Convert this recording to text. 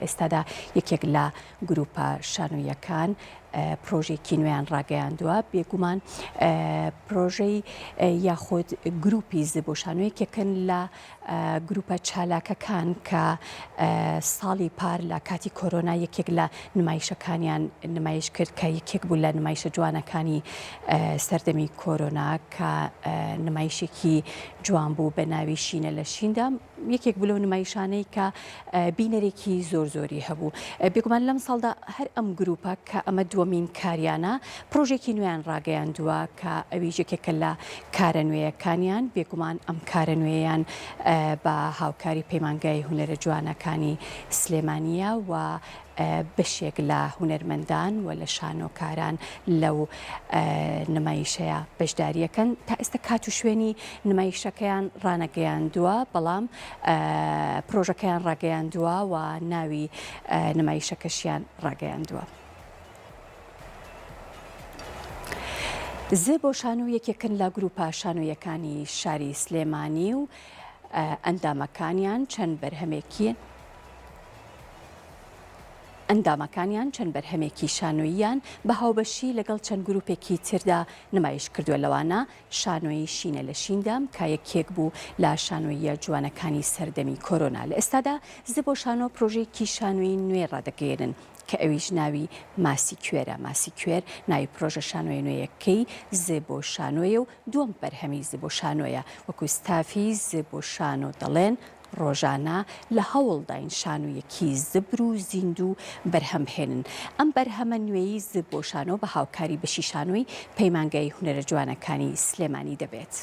ئێستادا یەکێک لە گروپە شانۆیەکان پرۆژێکی نوێیان ڕاگەیاندووە بێگومان پرۆژەی یاخود گروپی زبۆشانۆیەکێکن لە گروپە چالاکەکان کە ساڵی پار لە کاتی کۆرۆنا یەکێک لە نمایشەکانیان نمایش کرد کە یەکێک بوو لە نمایشە جوانەکانی سەردەمی کۆرۆنا کە نمایشێکی جوان بوو بە ناوی شینە لە شیندا یەکێک بوو لەو نمایشانەی کە بینەرێکی زۆر زۆری هەبوو بێگومان لەم ساڵدا هەر ئەم گروپە کە ئەمە دووەمین کاریانە پرۆژێکی نوێیان ڕاگەیاندووە کە ئەویش یەکێکە لە کارە نوێیەکانیان بێگومان ئەم کارە نوێیان بە هاوکاری پەیمانگای هونەرە جوانەکانی سلێمانیە و بەشێک لە هونەرمەندان و لە شانۆکاران لەو نمایشەیە بەشداریەکەن تا ئێستا کات و شوێنی نمایشەکەیان ڕانەگەیاندووە بەڵام پرۆژەکەیان ڕاگەیاندووە و ناوی نمایشەکەشیان ڕاگەیاندووە. زێ بۆ شانۆ یەکێکن لە گروپە شانۆیەکانی شاری سلێمانی و ئەندامەکانیان چەند بەرهەمێکی شانۆییان بە هاوبەشی لەگەڵ چەند گروپێکی تردا نمایش کردووە لەوانە شانۆی شینە لە شیندام کە یەکێک بوو لە شانۆیە جوانەکانی سەردەمی کۆرۆنا لە ئێستادا زێ بۆ شانۆ پرۆژەیەکی شانۆیی نوێ ڕادەگەیەنن کە ئەویش ناوی ماسی کوێرە ماسی کوێر ناوی پرۆژە شانۆی نوێیەکەی زێ بۆ شانۆیە و دووەم بەرهەمی زێ بۆ شانۆیە وەکو ستافی زێ بۆ شانۆ دەڵێن ڕۆژانە لە هەوڵداین شانۆیەکی زبر و زیندوو بەرهەمهێنن ئەم بەرهەمە نوێیی زێ بۆ شانۆ بە هاوکاری بەشی شانۆی پەیمانگای هونەرە جوانەکانی سلێمانی دەبێت.